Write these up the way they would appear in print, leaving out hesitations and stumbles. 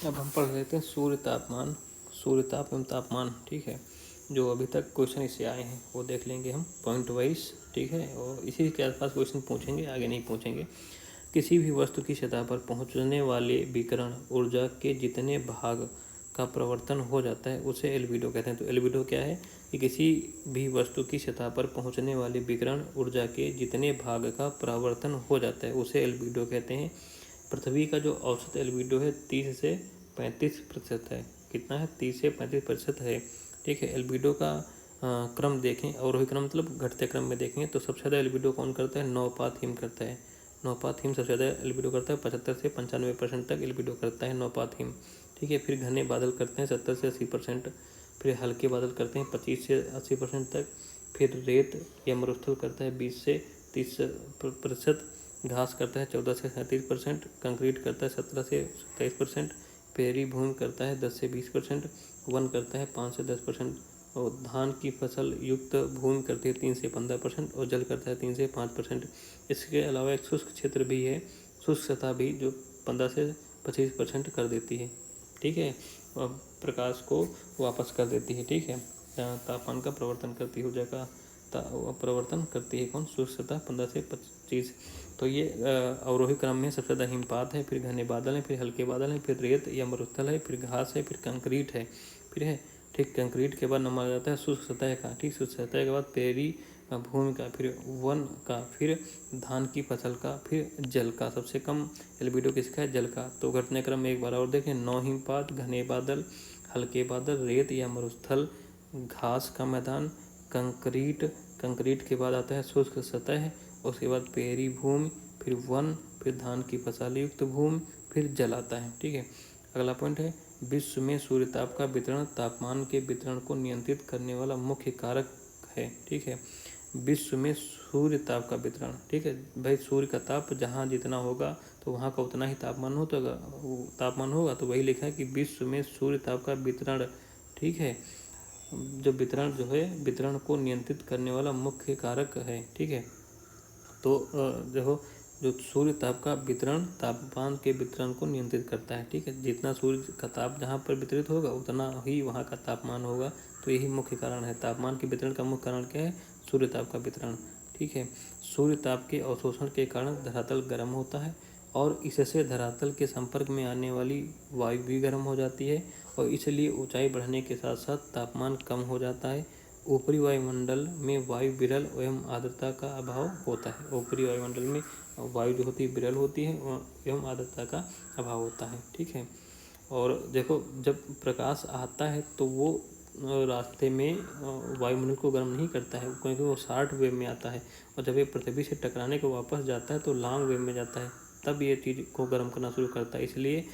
अब हम पढ़ लेते हैं सूर्य तापमान, सूर्य ताप एवं तापमान। ठीक है, जो अभी तक क्वेश्चन इससे आए हैं वो देख लेंगे हम पॉइंट वाइज। ठीक है, और इसी के आसपास क्वेश्चन पूछेंगे, आगे नहीं पूछेंगे। किसी भी वस्तु की सतह पर पहुंचने वाले विकिरण ऊर्जा के जितने भाग का प्रवर्तन हो जाता है उसे एल्बिडो कहते हैं। तो एल्बिडो क्या है कि किसी भी वस्तु की सतह पर पहुंचने वाले विकिरण ऊर्जा के जितने भाग का प्रवर्तन हो जाता है उसे एल्बिडो कहते हैं। पृथ्वी का जो औसत एल्बिडो है 30 से 35% है। कितना है? 30 से 35% है। ठीक है, एल्बिडो का क्रम देखें, अवरोही क्रम मतलब घटते क्रम में देखें तो सबसे ज़्यादा एल्बिडो कौन करता है? नौपात हिम करता है। नौपात हिम सबसे ज़्यादा एल्बिडो करता है, 75 से 95% तक एल्बिडो करता है नौपात हिम। ठीक है, फिर घने बादल करते हैं 70 से 80%। फिर हल्के बादल करते हैं 25 से 80% तक। फिर रेत या मरुस्थल करता है 20 से 30%। घास करता है 14 से 37%। कंक्रीट करता है 17 से 27%। पेरी भूमि करता है 10 से 20%। वन करता है 5 से 10%। और धान की फसल युक्त भूमि करती है 3 से 15% और जल करता है 3 से 5%। इसके अलावा एक शुष्क क्षेत्र भी है, शुष्क सतह भी, जो 15 से 25% कर देती है। ठीक है, और प्रकाश को वापस कर देती है। ठीक है, तापमान का प्रवर्तन करती है, ऊर्जा का प्रवर्तन करती है कौन? शुष्क सतह 15 से 25। तो ये अवरोही क्रम में सबसे ज़्यादा हिमपात है, फिर घने बादल हैं, फिर हल्के बादल हैं, फिर रेत या मरुस्थल है, फिर घास है, फिर कंक्रीट है, फिर है। ठीक, कंक्रीट के बाद नंबर आ जाता है शुष्क सतह का। ठीक, शुष्क सतह के बाद पेरी भूमि का, फिर वन का, फिर धान की फसल का, फिर जल का। सबसे कम एल्बिडो किसका है? जल का। तो घटने क्रम में एक बार और देखें, नौ हिमपात, घने बादल, हल्के बादल, रेत या मरुस्थल, घास का मैदान, कंक्रीट। कंक्रीट के बाद आता है शुष्क सतह, उसके बाद पेरी भूमि, फिर वन, फिर धान की फसल युक्त भूमि, फिर जल आता है। ठीक है, अगला पॉइंट है विश्व में सूर्यताप का वितरण तापमान के वितरण को नियंत्रित करने वाला मुख्य कारक है। ठीक है, विश्व में सूर्य ताप का वितरण। ठीक है भाई, सूर्य का ताप जहाँ जितना होगा तो वहाँ का उतना ही तापमान होगा, तो वही लिखा है कि विश्व में सूर्य ताप का वितरण। ठीक है, जो वितरण जो है, वितरण को नियंत्रित करने वाला मुख्य कारक है। ठीक है, तो देखो, जो सूर्य ताप का वितरण तापमान के वितरण को नियंत्रित करता है। ठीक है, जितना सूर्य का ताप जहाँ पर वितरित होगा उतना ही वहाँ का तापमान होगा। तो यही मुख्य कारण है, तापमान के वितरण का मुख्य कारण क्या है? सूर्य ताप का वितरण। ठीक है, सूर्य ताप के अवशोषण के कारण धरातल गर्म होता है और इससे धरातल के संपर्क में आने वाली वायु भी गर्म हो जाती है और इसलिए ऊंचाई बढ़ने के साथ साथ तापमान कम हो जाता है। ऊपरी वायुमंडल में वायु विरल एवं आर्द्रता का अभाव होता है। ऊपरी वायुमंडल में वायु जो होती है विरल होती है एवं आर्द्रता का अभाव होता है। ठीक है, और देखो, जब प्रकाश आता है तो वो रास्ते में वायुमंडल को गर्म नहीं करता है, क्योंकि वो शॉर्ट वेव में आता है, और जब ये पृथ्वी से टकराने को वापस जाता है तो लॉन्ग वेव में जाता है, तब ये चीज़ को गर्म करना शुरू करता है। इसलिए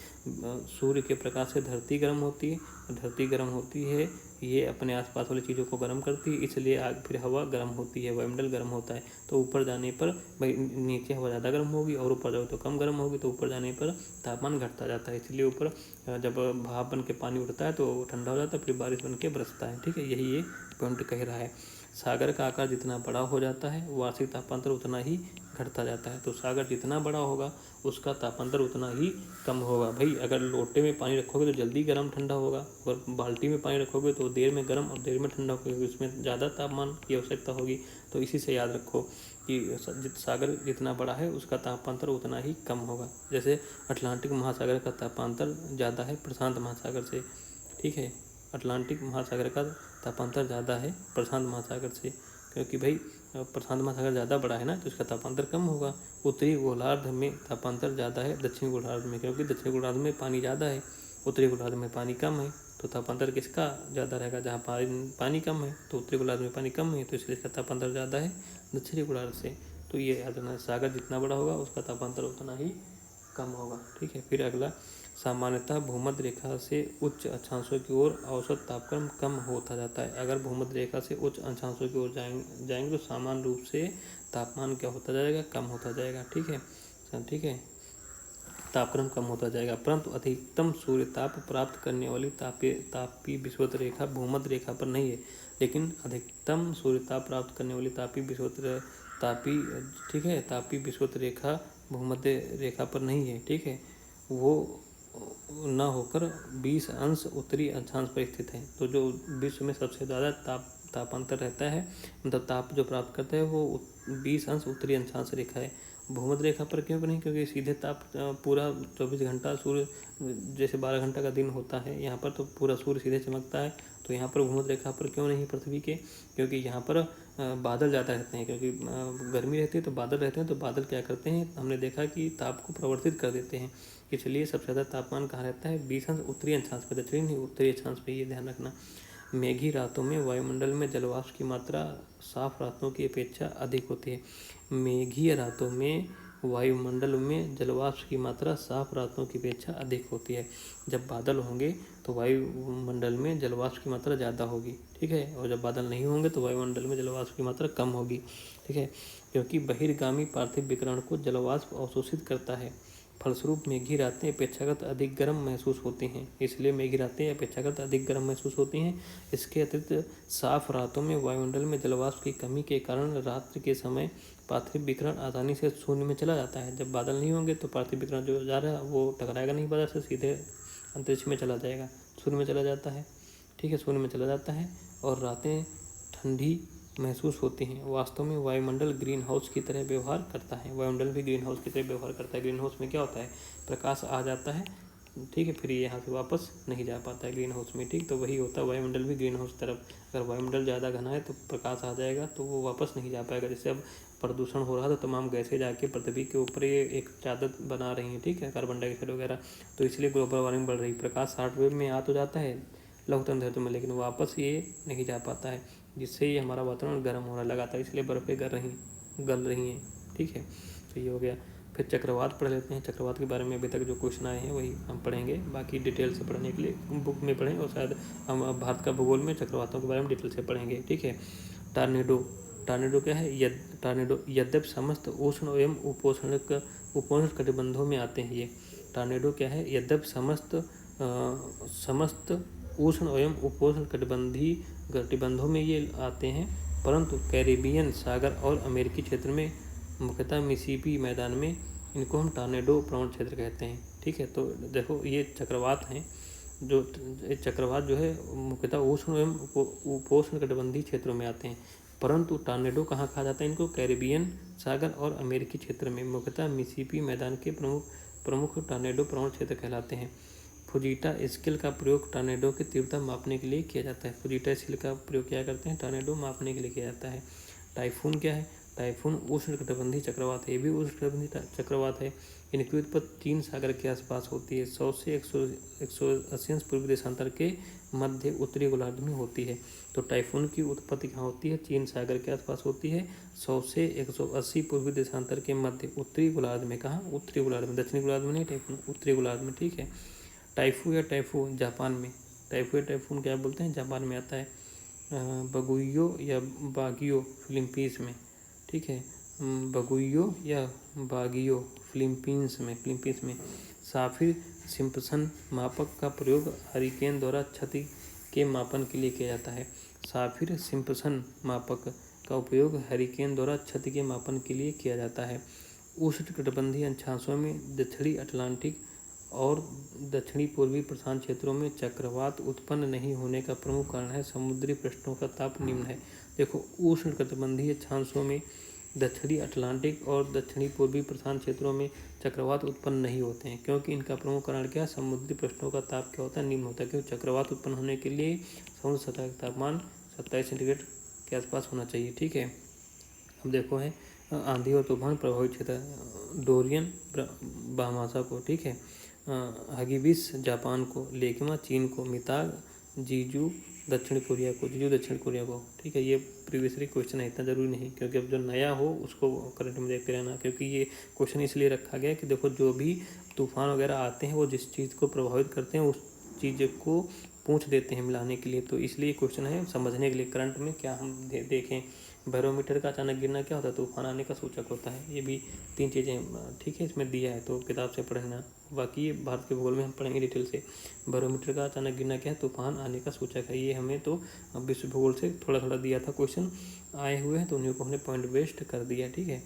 सूर्य के प्रकाश से धरती गर्म होती है, धरती गर्म होती है, ये अपने आसपास वाली चीज़ों को गर्म करती है, इसलिए आग फिर हवा गर्म होती है, वायुमंडल गर्म होता है। तो ऊपर जाने पर भाई नीचे हवा ज़्यादा गर्म होगी और ऊपर जाओ तो कम गर्म होगी, तो ऊपर जाने पर तापमान घटता जाता है। इसलिए ऊपर जब भाप बन के पानी उठता है तो ठंडा हो जाता है, फिर बारिश बन के बरसता है। ठीक है, यही ये पॉइंट कह रहा है। सागर का आकार जितना बड़ा हो जाता है वार्षिक तापांतर उतना ही घटता जाता है। तो सागर जितना बड़ा होगा उसका तापांतर उतना ही कम होगा। भाई अगर लोटे में पानी रखोगे तो जल्दी गर्म ठंडा होगा, अगर बाल्टी में पानी रखोगे तो देर में गर्म और देर में ठंडा होगा, उसमें ज़्यादा तापमान की आवश्यकता होगी। तो इसी से याद रखो कि सागर जितना बड़ा है उसका तापांतर उतना ही कम होगा। जैसे अटलांटिक महासागर का तापांतर ज़्यादा है प्रशांत महासागर से। ठीक है, अटलांटिक महासागर का तापांतर ज़्यादा है प्रशांत महासागर से, क्योंकि भाई प्रशांत महासागर ज़्यादा बड़ा है ना, तो इसका तापांतर कम होगा। उत्तरी गोलार्ध में तापांतर ज़्यादा है दक्षिणी गोलार्ध में, क्योंकि दक्षिणी गोलार्ध में पानी ज़्यादा है, उत्तरी गोलार्ध में पानी कम है। तो तापांतर किसका ज़्यादा रहेगा? जहाँ पानी कम है, तो उत्तरी गोलार्ध में पानी कम है, तो इसलिए इसका तापांतर ज़्यादा है दक्षिणी गोलार्ध से। तो ये याद रखना, सागर जितना बड़ा होगा उसका तापांतर उतना ही कम होगा। ठीक है, फिर अगला, सामान्यतः भूमध्य रेखा से उच्च अक्षांशों की ओर औसत तापक्रम कम होता जाता है। अगर भूमध्य रेखा से उच्च अक्षांशों की ओर जाएंगे तो सामान्य रूप से तापमान क्या होता जाएगा? कम होता जाएगा। ठीक है, ठीक है, तापक्रम कम होता जाएगा। परंतु अधिकतम सूर्य ताप प्राप्त करने वाली तापीय विषुवत रेखा भूमध्य रेखा पर नहीं है, लेकिन अधिकतम सूर्य ताप प्राप्त करने वाली ठीक है, तापीय विषुवत रेखा भूमध्य रेखा पर नहीं है। ठीक है, वो न होकर 20 अंश उत्तरी अक्षांश पर स्थित है। तो जो विश्व में सबसे ज़्यादा तापांतर रहता है, मतलब ताप जो प्राप्त करता है वो 20 अंश उत्तरी अक्षांश रेखा है। भूमध्य रेखा पर क्यों नहीं? क्योंकि सीधे ताप पूरा 24 घंटा सूर्य, जैसे 12 घंटा का दिन होता है यहाँ पर, तो पूरा सूर्य सीधे चमकता है। तो यहाँ पर भूमध्य रेखा पर क्यों नहीं पृथ्वी के? क्योंकि यहाँ पर बादल ज़्यादा रहते हैं, क्योंकि गर्मी रहती है तो बादल रहते हैं। तो बादल क्या करते हैं, हमने देखा कि ताप को प्रवर्तित कर देते हैं। इसलिए सबसे ज़्यादा तापमान कहाँ रहता है? 20 अंश उत्तरी अक्षांश पर, दक्षिणी नहीं उत्तरी अक्षांश पर, ये ध्यान रखना। मेघी रातों में वायुमंडल में जलवाष्प की मात्रा साफ रातों की अपेक्षा अधिक होती है। मेघी रातों में वायुमंडल में जलवाष्प की मात्रा साफ रातों की अपेक्षा अधिक होती है। जब बादल होंगे तो वायुमंडल में जलवाष्प की मात्रा ज़्यादा होगी, ठीक है, और जब बादल नहीं होंगे तो वायुमंडल में जलवाष्प की मात्रा कम होगी, ठीक है, क्योंकि बहिर्गामी पार्थिव विकिरण को जलवाष्प अवशोषित करता है। फलस्वरूप मेघी रातें अपेक्षाकृत अधिक गर्म महसूस होती हैं। इसलिए मेघी रातें अपेक्षाकृत अधिक गर्म महसूस होती हैं। इसके अतिरिक्त साफ रातों में वायुमंडल में जलवाष्प की कमी के कारण रात्रि के समय पार्थिव विकिरण आसानी से शून्य में चला जाता है। जब बादल नहीं होंगे तो पार्थिव विकिरण जो जा रहा है वो टकराएगा नहीं बादल से, सीधे अंतरिक्ष में चला जाएगा, शून्य में चला जाता है, ठीक है, शून्य में चला जाता है और रातें ठंडी महसूस होती हैं। वास्तव में वायुमंडल ग्रीन हाउस की तरह व्यवहार करता है। वायुमंडल भी ग्रीन हाउस की तरह व्यवहार करता है। ग्रीन हाउस में क्या होता है, प्रकाश आ जाता है, ठीक है, फिर ये यहाँ से वापस नहीं जा पाता है ग्रीन हाउस में, ठीक। तो वही होता है वायुमंडल भी ग्रीन हाउस तरफ। अगर वायुमंडल ज़्यादा घना है तो प्रकाश आ जाएगा तो वो वापस नहीं जा पाएगा। जैसे अब प्रदूषण हो रहा था, तमाम गैसें जाके पृथ्वी के ऊपर ये एक चादर बना रही हैं, ठीक है, कार्बन डाइऑक्साइड वगैरह। तो इसलिए ग्लोबल वार्मिंग बढ़ रही। प्रकाश शॉर्ट वेव में आ तो जाता है लघुतम धरती में, लेकिन वापस ये नहीं जा पाता है, जिससे ये हमारा वातावरण गर्म होने लगा था। इसलिए बर्फ़ें गल रही हैं, ठीक है। तो ये हो गया। फिर चक्रवात पढ़ लेते हैं। चक्रवात के बारे में अभी तक जो क्वेश्चन आए हैं वही हम पढ़ेंगे। बाकी डिटेल से पढ़ने के लिए बुक में पढ़ें, और शायद हम भारत का भूगोल में चक्रवातों के बारे में डिटेल से पढ़ेंगे, ठीक है। टार्नेडो, टार्नेडो क्या है? टार्नेडो यद्यपि समस्त उष्ण एवं उपोष्ण कटिबंधों में आते हैं। ये टार्नेडो क्या है? यद्यपि समस्त उष्ण एवं उपोष्ण कटिबंधों में ये आते हैं, परंतु कैरिबियन सागर और अमेरिकी क्षेत्र में, मुख्यतः मिसिसिपी मैदान में, इनको हम टॉर्नेडो प्रवण क्षेत्र कहते हैं, ठीक है। तो देखो ये चक्रवात हैं, जो चक्रवात जो है मुख्यतः उष्ण एवं उपोष्ण कटिबंधीय क्षेत्रों में आते हैं, परंतु टॉर्नेडो कहाँ कहा जाता है इनको? कैरिबियन सागर और अमेरिकी क्षेत्र में, मुख्यतः मिसिसिपी मैदान के प्रमुख टॉर्नेडो प्रवण क्षेत्र कहलाते हैं। फुजीटा स्केल का प्रयोग टॉर्नेडो की तीव्रता मापने के लिए किया जाता है। फुजीटा स्केल का प्रयोग क्या करते हैं? टॉर्नेडो मापने के लिए किया जाता है। टाइफून क्या है? टाइफून उष्णकटिबंधीय चक्रवात है। ये भी उष्णकटिबंधीय चक्रवात है। इनकी उत्पत्ति चीन सागर के आसपास होती है। 100 से 180 अंश पूर्वी देशांतर के मध्य उत्तरी गोलार्ध में होती है। तो टाइफून की उत्पत्ति कहाँ होती है? चीन सागर के आसपास होती है। 100 से 180 पूर्वी देशांतर के मध्य उत्तरी गोलार्ध में। कहाँ? उत्तरी गोलार्ध में, दक्षिणी गोलार्ध में नहीं, टाइफून उत्तरी गोलार्ध में, ठीक है। टाइफू या टाइफून जापान में, टाइफू या टाइफून क्या बोलते हैं? जापान में आता है। बगुइयो या बागियो फिलीपींस में, ठीक है, बगुइयो या बागियो फिलीपींस में। साफिर सिम्पसन मापक का प्रयोग हरिकेन द्वारा क्षति के मापन के लिए किया जाता है। साफिर सिम्पसन मापक का उपयोग हरिकेन द्वारा क्षति के मापन के लिए किया जाता है। उष्णकटिबंधीय अक्षांशों में दक्षिणी अटलांटिक और दक्षिणी पूर्वी प्रशांत क्षेत्रों में चक्रवात उत्पन्न नहीं होने का प्रमुख कारण है समुद्री पृष्ठों का ताप निम्न है। देखो, उष्णकटिबंधीय अक्षांशों में दक्षिणी अटलांटिक और दक्षिणी पूर्वी प्रशांत क्षेत्रों में चक्रवात उत्पन्न नहीं होते हैं, क्योंकि इनका प्रमुख कारण क्या है? समुद्री पृष्ठों का ताप क्या होता है? निम्न होता है। क्योंकि चक्रवात उत्पन्न होने के लिए समुद्र सतह का तापमान 27 सेंटीग्रेड के आसपास होना चाहिए, ठीक है। अब देखो है आंधी और तूफान प्रभावित क्षेत्र, डोरियन बाहामासा को, ठीक है, हगिबिस जापान को, लेकिमा चीन को, मिताग जीजू दक्षिण कोरिया को, ठीक है। ये प्रीवियसली क्वेश्चन है, इतना जरूरी नहीं, क्योंकि अब जो नया हो उसको करंट में देखते रहना, क्योंकि ये क्वेश्चन इसलिए रखा गया कि देखो जो भी तूफान वगैरह आते हैं वो जिस चीज़ को प्रभावित करते हैं उस चीज़ को पूछ देते हैं मिलाने के लिए। तो इसलिए क्वेश्चन है समझने के लिए करंट में क्या हम देखें। बैरोमीटर का अचानक गिरना क्या होता है? तूफान आने का सूचक होता है। ये भी 3 चीज़ें, ठीक है, इसमें दिया है, तो किताब से पढ़ना। बाकी ये भारत के भूगोल में हम पढ़ेंगे डिटेल से। बैरोमीटर का अचानक गिरना क्या है? तूफान आने का सूचक है। ये हमें तो विश्व भूगोल से थोड़ा थोड़ा दिया था, क्वेश्चन आए हुए हैं तो उन्हीं को हमने पॉइंट वेस्ट कर दिया, ठीक है।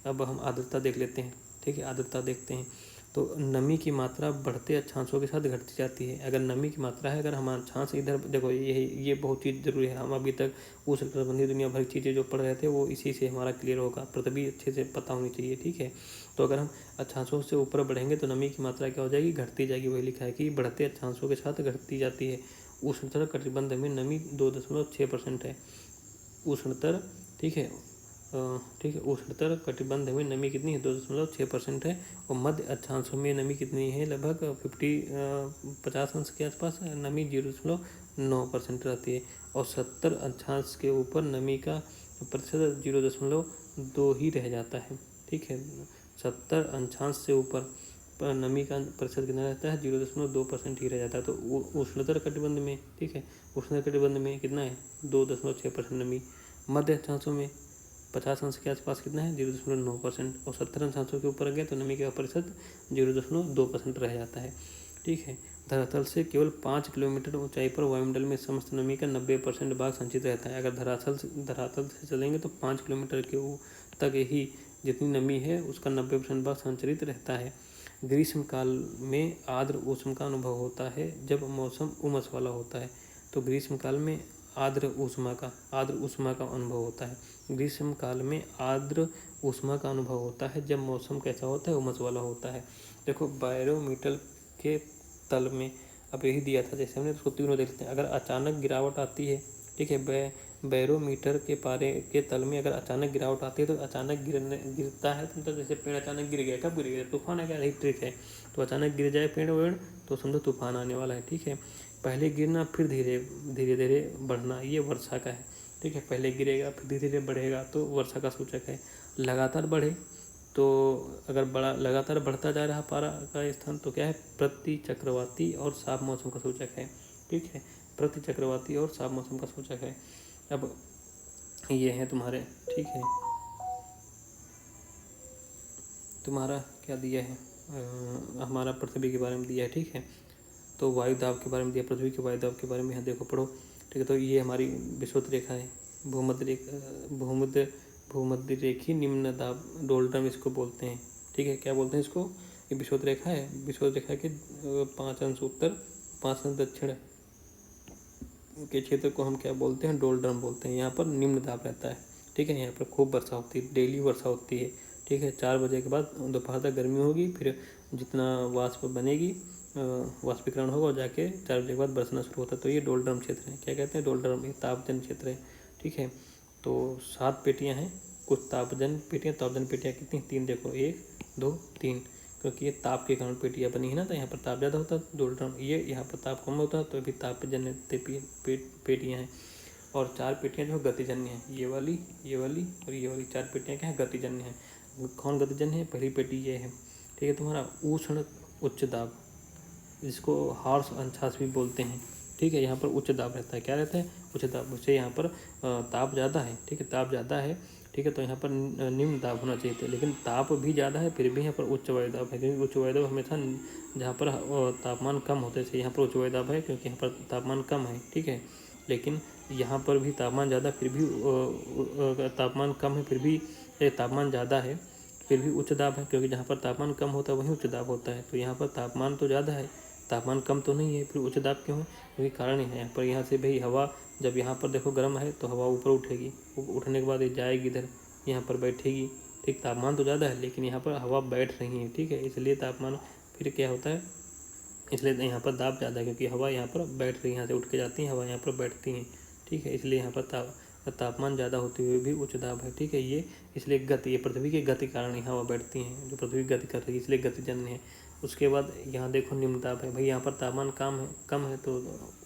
अब हम आर्द्रता देख लेते हैं, ठीक है। आर्द्रता देखते हैं। तो नमी की मात्रा बढ़ते अक्षांशों के साथ घटती जाती है। अगर नमी की मात्रा है, अगर हम अक्षांश इधर देखो, ये बहुत चीज़ जरूरी है। हम अभी तक उष्ण संबंधी दुनिया भर की चीज़ें जो पढ़ रहे थे वो इसी से हमारा क्लियर होगा। पृथ्वी अच्छे से पता होनी चाहिए, ठीक है। तो अगर हम अक्षांशों से ऊपर बढ़ेंगे तो नमी की मात्रा क्या हो जाएगी, घटती जाएगी। वही लिखा है कि बढ़ते अक्षांशों के साथ घटती जाती है। उष्णतर कटिबंध में नमी 2.6% है। उष्णतर, ठीक है, ठीक है, उष्णतर कटिबंध में नमी कितनी है, 2.6% है। और मध्य अक्षांशों में नमी कितनी है, लगभग 50 अंश के आसपास नमी 0.9% रहती है। और 70 अक्षांश के ऊपर नमी का प्रतिशत 0.2 ही रह जाता है, ठीक है। 70 अक्षांश से ऊपर नमी का प्रतिशत कितना रहता है, 0.2% ही रह जाता है। तो उष्णतर कटिबंध में, ठीक है, उष्णतर कटिबंध में कितना है, 2.6% नमी। मध्य अक्षांशों में 50 अंश के आसपास कितना है, 0.9%। और 70 अंशांशों के ऊपर गए तो नमी का प्रतिशत 0.2% रह जाता है, ठीक है। धरातल से केवल 5 किलोमीटर ऊंचाई पर वायुमंडल में समस्त नमी का 90% भाग संचित रहता है। अगर धरातल से चलेंगे तो 5 किलोमीटर के तक ही जितनी नमी है उसका 90% भाग संचरित रहता है। ग्रीष्म काल में आर्द्र ऊष्मा का अनुभव होता है जब मौसम उमस वाला होता है। तो ग्रीष्म काल में आर्द्र ऊष्मा का अनुभव होता है। ग्रीष्म काल में आर्द्र ऊष्मा का अनुभव होता है जब मौसम कैसा होता है, उमस वाला होता है। देखो बैरोमीटर के तल में अब यही दिया था, जैसे हमने उसको तीनों देखते हैं। अगर अचानक गिरावट आती है, ठीक है, बैरोमीटर के पारे के तल में अगर अचानक गिरावट आती है तो अचानक गिरता है तो जैसे पेड़ अचानक गिर गया, कब गिर गया, तूफान आ गया, यही ट्रिक है। तो अचानक गिर जाए पेड़ वेड़ तो समझो तूफान आने वाला है, ठीक है। पहले गिरना फिर धीरे धीरे बढ़ना, ये वर्षा का है, ठीक है। पहले गिरेगा फिर धीरे धीरे बढ़ेगा तो वर्षा का सूचक है। लगातार बढ़े तो अगर लगातार बढ़ता जा रहा पारा का स्थान तो क्या है, प्रति चक्रवाती और साफ मौसम का सूचक है, ठीक है। प्रति चक्रवाती और साफ मौसम का सूचक है। अब ये है तुम्हारे, ठीक है, तुम्हारा क्या दिया है, हमारा पृथ्वी के बारे में दिया है, ठीक है। तो वायु दाब के बारे में दिया, पृथ्वी के वायु दाब के बारे में यहाँ देखो पढ़ो, ठीक है। तो ये हमारी विषुवत रेखा है, भूमध्य रेखी निम्न दाब डोल्ड्रम इसको बोलते हैं, ठीक है। क्या बोलते हैं इसको, ये विषुवत रेखा है। विषुवत रेखा के 5 अंश उत्तर 5 अंश दक्षिण के क्षेत्र को हम क्या बोलते हैं, डोल्ड्रम बोलते हैं। यहाँ पर निम्न दाब रहता है, ठीक है। यहाँ पर खूब वर्षा होती है, डेली वर्षा होती है, ठीक है। 4 बजे के बाद दोपहर तक गर्मी होगी, फिर जितना वाष्प बनेगी वाष्पीकरण होगा और जाके 4 बजे के बाद बरसना शुरू होता है। तो ये डोल्ड्रम क्षेत्र है, क्या कहते हैं, डोल्ड्रम, ये तापजन क्षेत्र है, ठीक है। तो 7 पेटियाँ हैं, कुछ तापजन पेटियाँ कितनी, 3 देखो, 1 2 3, क्योंकि ये ताप के कारण पेटियाँ बनी है ना, तो यहाँ पर ताप ज़्यादा होता है डोल्ड्रम, ये यहाँ पर ताप कम होता है तो अभी तापजन्य पेटियाँ हैं। और 4 पेटियाँ जो गतिजन्य हैं, ये वाली और ये वाली 4 पेटियाँ क्या है, गतिजन्य हैं। कौन गतिजन्य है, पहली पेटी ये है, ठीक है, तुम्हारा उष्ण उच्च दाब, जिसको हार्श अंशास भी बोलते हैं, ठीक है। यहाँ पर उच्च दाब रहता है, क्या रहता है, उच्च दाब। उससे यहाँ पर ताप ज़्यादा है, ठीक है, ताप ज़्यादा है, ठीक है। तो यहाँ पर निम्न दाब होना चाहिए था, लेकिन ताप भी ज़्यादा है फिर भी यहाँ पर उच्च वायु दाब है, क्योंकि उच्च वायु दाब हमेशा जहाँ पर तापमान कम होते थे, यहाँ पर उच्च वायु दाब है क्योंकि यहाँ पर तापमान कम है, ठीक है। लेकिन यहाँ पर भी तापमान ज़्यादा फिर भी तापमान कम है, फिर भी तापमान ज़्यादा है फिर भी उच्च दाब है, क्योंकि जहाँ पर तापमान कम होता है वहीं उच्च दाब होता है। तो यहाँ पर तापमान तो ज़्यादा है, तापमान कम तो नहीं है, फिर उच्च दाब क्यों है, क्योंकि कारण है यहाँ पर, यहाँ से भाई हवा जब यहाँ पर देखो गर्म है तो हवा ऊपर उठेगी, उठने के बाद ये जाएगी इधर, यहाँ पर बैठेगी, ठीक। तापमान तो ज़्यादा है लेकिन यहाँ पर हवा बैठ रही है, ठीक है, इसलिए तापमान फिर क्या होता है, इसलिए यहाँ पर दाब ज़्यादा है, क्योंकि हवा यहाँ पर बैठ रही है, यहाँ से उठ के जाती है, हवा यहाँ पर बैठती हैं, ठीक है। इसलिए यहाँ पर तापमान ज़्यादा होते हुए भी उच्च दाब है, ठीक है। ये इसलिए गति, ये पृथ्वी के गति कारण यहाँ हवा बैठती हैं, जो पृथ्वी गति कर रही है, इसलिए गतिजन्य है। उसके बाद यहाँ देखो निम्न दाब है, भाई यहाँ पर तापमान कम है तो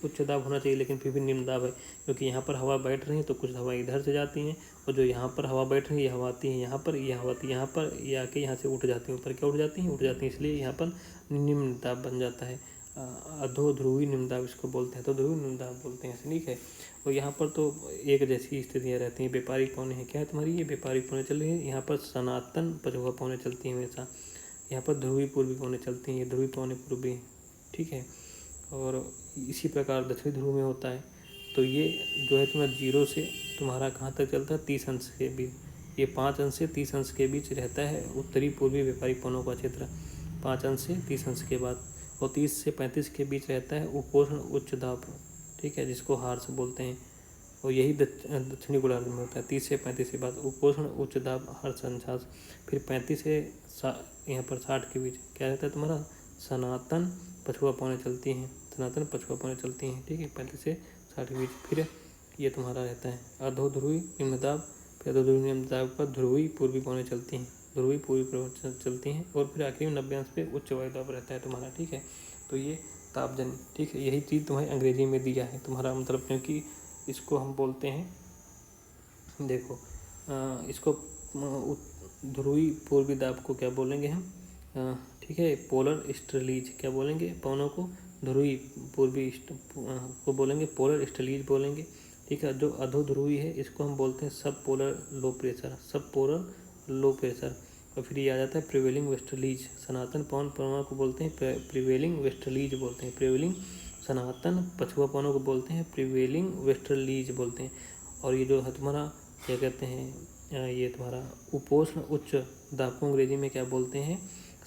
उच्च दाब होना चाहिए, लेकिन फिर भी निम्न दाब है, क्योंकि यहाँ पर हवा बैठ रही है तो कुछ हवा इधर से जाती हैं, और जो यहाँ पर हवा बैठ रही है हवा आती है यहाँ पर, ये हवा आती है यहाँ पर, ये आके यहाँ से उठ जाती है ऊपर, क्या उठ जाती हैं, इसलिए यहाँ पर निम्न दाब बन जाता है। अधो ध्रुवी निम्न दाब इसको बोलते हैं, तो ध्रुवी निम्न दाब बोलते हैं, ठीक है। और यहाँ पर तो एक जैसी स्थितियाँ रहती हैं, व्यापारिक पौने हैं, क्या है तुम्हारी, ये व्यापारिक पौने चल रही है। यहाँ पर सनातन पचवा पौने चलती हैं हमेशा, यहाँ पर ध्रुवी पूर्वी पौने चलती हैं, ये ध्रुवी पौने पूर्वी, ठीक है। और इसी प्रकार दक्षिणी ध्रुव में होता है। तो ये जो है तुम्हारा 0 से तुम्हारा कहाँ तक चलता है, 30 अंश के बीच, ये 5 अंश से 30 अंश के बीच रहता है उत्तरी पूर्वी व्यापारिक पौनों का क्षेत्र। 5 अंश से 30 अंश के बाद, और 30 से 35 के बीच रहता है उपोष्ण उच्च दाब, ठीक है, जिसको हार्स बोलते हैं, और यही दक्षिणी गोलार्ध में होता है। 30 से 35 के बाद उपोष्ण उच्च दाब हर्ष अंशांश, फिर 35 से यहाँ पर 60 के बीच क्या रहता है तुम्हारा सनातन पछुआ पौने चलती हैं, सनातन पछुआ पौने चलती हैं, ठीक है, 35 से 60 के बीच। फिर ये तुम्हारा रहता है अधोध्रुवी निम्न दाब, फिर अधोध्रुवी निम्न दाब पर ध्रुवी पूर्वी पौने चलती हैं, ध्रुवी पूर्वी चलती हैं, और फिर आखिरी में 90 अंश पे उच्च वायु दाब रहता है तुम्हारा, ठीक है। तो ये तापजन्य, ठीक है, यही चीज़ तुम्हें अंग्रेजी में दिया है तुम्हारा, मतलब क्योंकि इसको हम बोलते हैं, देखो इसको ध्रुवी पूर्वी दाब को क्या बोलेंगे हम, ठीक है, पोलर ईस्टर्लीज, क्या बोलेंगे पवनों को, ध्रुवी पूर्वी को बोलेंगे पोलर ईस्टर्लीज बोलेंगे, ठीक है। जो अधोध्रुवी है इसको हम बोलते हैं सब पोलर लो प्रेशर, सब पोलर लो प्रेशर। और फिर ये आ जाता है प्रिवेलिंग वेस्टर्लीज, सनातन पवन पवनों को बोलते हैं प्रिवेलिंग वेस्टर्लीज बोलते हैं, प्रिवेलिंग सनातन पछुआ पवनों को बोलते हैं प्रिवेलिंग वेस्टर्लीज बोलते हैं। और ये जो है तुम्हारा क्या कहते हैं, ये तुम्हारा उपोष्ण उच्च दाब को अंग्रेजी में क्या बोलते हैं,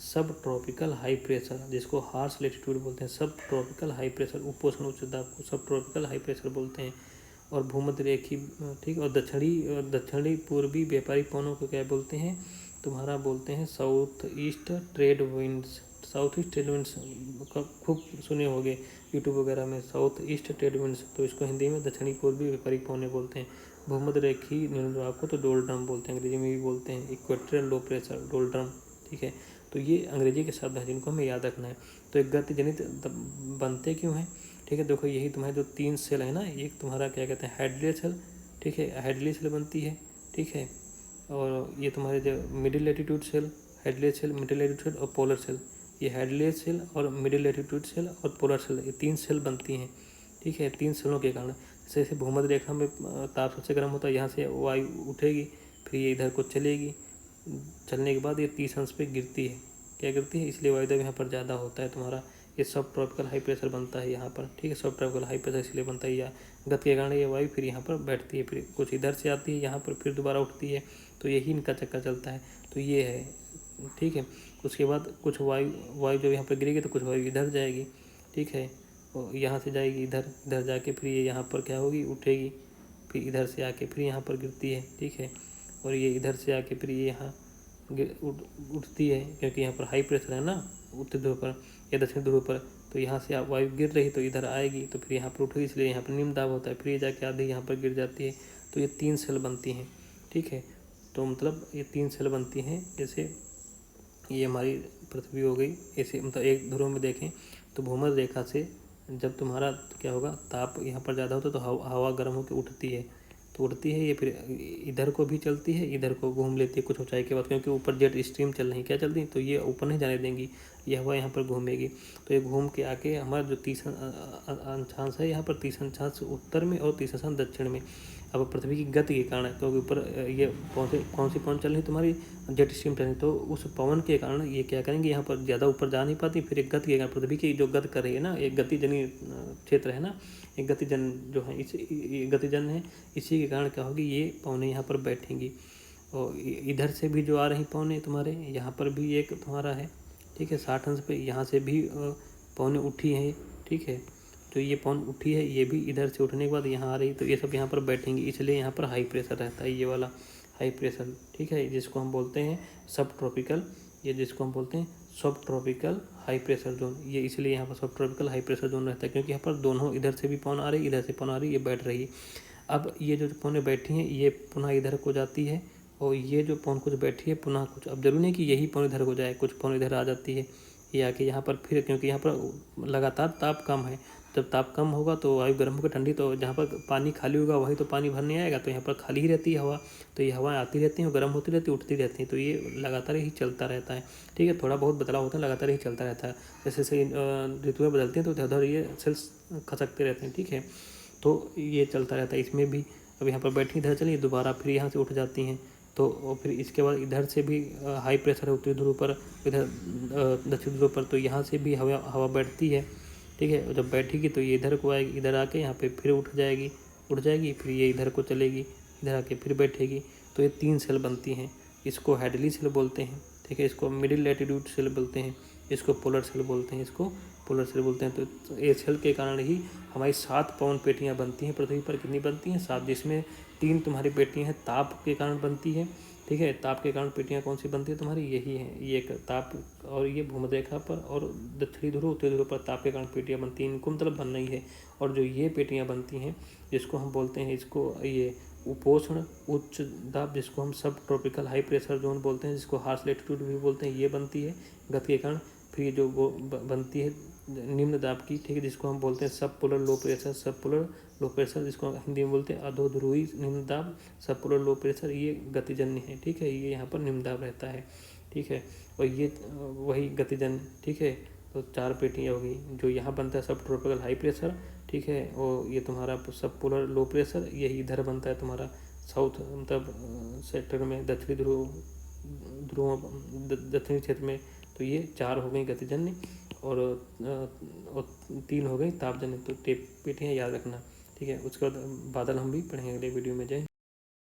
सब ट्रॉपिकल हाई प्रेशर, जिसको हार्श लेटीट्यूड बोलते हैं, सब ट्रॉपिकल हाई प्रेशर, उपोष्ण उच्च दाब को सब ट्रॉपिकल हाई प्रेशर बोलते हैं। और भूमध्य रेखी, ठीक, और दक्षिणी पूर्वी व्यापारिक पवनों को क्या बोलते हैं तुम्हारा, बोलते हैं south east trade winds, south east trade winds का खूब सुने होंगे यूट्यूब वगैरह में, साउथ ईस्ट ट्रेड विंड्स, तो इसको हिंदी में दक्षिणी पूर्वी व्यापारिक पवनें बोलते हैं। भूमध्य रेखी निम्न दाब को तो डोलड्रम बोलते हैं, अंग्रेजी में भी बोलते हैं इक्वेटोरियल लो प्रेशर डोलड्रम, ठीक है। तो ये अंग्रेजी के शब्द हैं जिनको हमें याद रखना है। तो एक गति जनित बनते क्यों हैं, ठीक है, देखो यही तुम्हारे जो 3 सेल है ना, एक तुम्हारा क्या कहते हैं हाइड्रियल सेल, ठीक है, हाइड्रियल सेल बनती है, ठीक है, और ये तुम्हारे जो middle latitude cell, Hadley cell, middle latitude cell और पोलर सेल, ये हाइड्रियल सेल और मिडिल लैटिट्यूड सेल और पोलर सेल, ये 3 सेल बनती हैं, ठीक है। 3 सेलों के कारण जैसे भूमध्य रेखा में ताप सबसे गर्म होता है, यहाँ से वायु उठेगी, फिर ये इधर को चलेगी, चलने के बाद ये 30 अंश पे गिरती है, क्या गिरती है, इसलिए वायुदाब यहाँ पर ज़्यादा होता है तुम्हारा। ये सब ट्रॉपिकल हाई प्रेशर बनता है यहाँ पर, ठीक है, सब ट्रॉपिकल हाई प्रेशर इसलिए बनता है, या गति के कारण ये वायु फिर यहाँ पर बैठती है, फिर कुछ इधर से आती है यहाँ पर, फिर दोबारा उठती है, तो यही इनका चक्कर चलता है। तो ये है, ठीक है। उसके बाद कुछ वायु जब यहाँ पर गिरेगी तो कुछ वायु इधर जाएगी, ठीक है, और यहाँ से जाएगी इधर जाके फिर ये यहाँ पर क्या होगी, उठेगी, फिर इधर से आके फिर यहाँ पर गिरती है, ठीक है, और ये इधर से आके फिर ये यहाँ उठती है, क्योंकि यहाँ पर हाई प्रेशर है ना उत्तर ध्रुव पर या दक्षिण ध्रुव पर, तो यहाँ से वायु गिर रही तो इधर आएगी, तो फिर यहाँ पर उठेगी, इसलिए यहाँ पर निम्न दाब होता है, फिर ये जाके आधी यहाँ पर गिर जाती है। तो ये 3 सेल बनती हैं, ठीक है। तो मतलब ये 3 सेल बनती हैं, जैसे ये हमारी पृथ्वी हो गई, ऐसे मतलब एक ध्रुव में देखें तो भूमध्य रेखा से जब तुम्हारा क्या होगा ताप यहाँ पर ज़्यादा होता है तो हवा गर्म होकर उठती है, तो उड़ती है ये, फिर इधर को भी चलती है, इधर को घूम लेती है कुछ ऊंचाई के बाद, क्योंकि ऊपर जेट स्ट्रीम चल रही क्या चलती है, तो ये ऊपर नहीं जाने देंगी, ये हवा यहाँ पर घूमेगी, तो ये घूम के आके हमारा जो 30 अंशांश है यहाँ पर 30 अंशांश उत्तर में और 30 अंशांश दक्षिण में। अब पृथ्वी की गति के कारण, क्योंकि ऊपर ये कौन सी पवन चल रही तुम्हारी जेट स्ट्रीम चल रही, तो उस पवन के कारण ये क्या करेंगे यहाँ पर ज़्यादा ऊपर जा नहीं पाती, फिर एक गति के कारण पृथ्वी की जो गति कर रही है ना, एक गतिजनी क्षेत्र है ना, एक गतिजन जो है इस गतिजन है, इसी के कारण क्या होगी ये पवनें यहाँ पर बैठेंगी। और इधर से भी जो आ रही पवनें तुम्हारे यहाँ पर भी एक तुम्हारा है, ठीक है, 60 अंश पे यहाँ से भी पवनें उठी हैं, ठीक है, तो ये पवन उठी है, ये भी इधर से उठने के बाद यहाँ आ रही, तो ये सब यहाँ पर बैठेंगी, इसलिए यहाँ पर हाई प्रेशर रहता है, ये वाला हाई प्रेशर, ठीक है, जिसको हम बोलते हैं सब ट्रॉपिकल, ये जिसको हम बोलते हैं सब ट्रॉपिकल हाई प्रेशर जोन, ये इसलिए यहाँ पर सब ट्रॉपिकल हाई प्रेशर जोन रहता है, क्योंकि यहाँ पर दोनों इधर से भी पवन आ रही, इधर से पवन आ रही, ये बैठ रही है। अब ये जो पवनें बैठी हैं ये पुनः इधर को जाती है, और ये जो पवन कुछ बैठी है पुनः कुछ, अब जरूरी नहीं कि यही पवन इधर को जाए, कुछ पवन इधर आ जाती है, ये आके यहाँ पर फिर, क्योंकि यहाँ पर लगातार ताप कम है, जब ताप कम होगा तो वायु गर्म होकर ठंडी, तो जहाँ पर पानी खाली होगा वही तो पानी भरने आएगा, तो यहाँ पर खाली ही रहती है हवा, तो ये हवाएं आती रहती हैं, गर्म होती रहती है, उठती रहती हैं, तो ये लगातार ही चलता रहता है, ठीक है। थोड़ा बहुत बदलाव होता है, लगातार ही चलता रहता है, जैसे जैसे ऋतुएं बदलती हैं तो इधर ये सेल्स खसकते रहते हैं, ठीक है, तो ये चलता रहता है। इसमें भी अब यहाँ पर बैठी इधर चली, दोबारा फिर यहाँ से उठ जाती हैं, तो और फिर इसके बाद इधर से भी हाई प्रेशर है उत्तरी ध्रुव पर, इधर दक्षिण ध्रुव पर, तो यहाँ से भी हवा बैठती है, ठीक है, जब बैठेगी तो ये इधर को आएगी, इधर आके यहाँ पे फिर उठ जाएगी, फिर ये इधर को चलेगी, इधर आके फिर बैठेगी, तो ये 3 सेल बनती हैं, इसको हाइड्रियल सेल बोलते हैं, ठीक है, इसको मिडिल लैटिट्यूड सेल बोलते हैं, इसको पोलर सेल बोलते हैं, इसको पोलर सेल बोलते हैं। तो ये सेल के कारण ही हमारी 7 पवन पेटियाँ बनती हैं पृथ्वी पर। कितनी बनती हैं? 7, जिसमें 3 तुम्हारी पेटियाँ हैं ताप के कारण बनती है, ठीक है। ताप के कारण पेटियाँ कौन सी बनती है तुम्हारी? यही है, ये एक ताप, और ये भूमध्य रेखा पर और दक्षिणी ध्रुव उत्तरी ध्रुव पर ताप के कारण पेटियाँ बनती हैं, इनको मतलब बनना ही है। और जो ये पेटियाँ बनती हैं जिसको हम बोलते हैं, इसको ये उपोष्ण उच्च दाब, जिसको हम सब ट्रॉपिकल हाई प्रेशर जोन बोलते हैं, जिसको हार्श लैटिट्यूड भी बोलते हैं, ये बनती है गति के कारण। फिर जो वो बनती है निम्न दाब की, ठीक है, जिसको हम बोलते हैं सब पोलर लो प्रेशर, सब पोलर लो प्रेशर, जिसको हिंदी में बोलते हैं अधोध्रुवी निम्न दाब, सब पोलर लो प्रेशर, ये गतिजन्य है, ठीक है। ये यहाँ पर निम्न दाब रहता है, ठीक है। और ये वही गतिजन्य, ठीक है। तो 4 पेटियाँ होगी। जो यहाँ बनता है सब ट्रॉपिकल हाई प्रेशर, ठीक है, और ये तुम्हारा सब पोलर लो प्रेशर, यही इधर बनता है तुम्हारा साउथ, मतलब सेक्टर में, दक्षिणी दक्षिणी क्षेत्र में। तो ये 4 हो गई गतिजन्य और 3 हो गई तापजन्य। तो पेटियाँ याद रखना, ठीक है। उसके बाद बादल हम भी पढ़ेंगे अगले वीडियो में। जय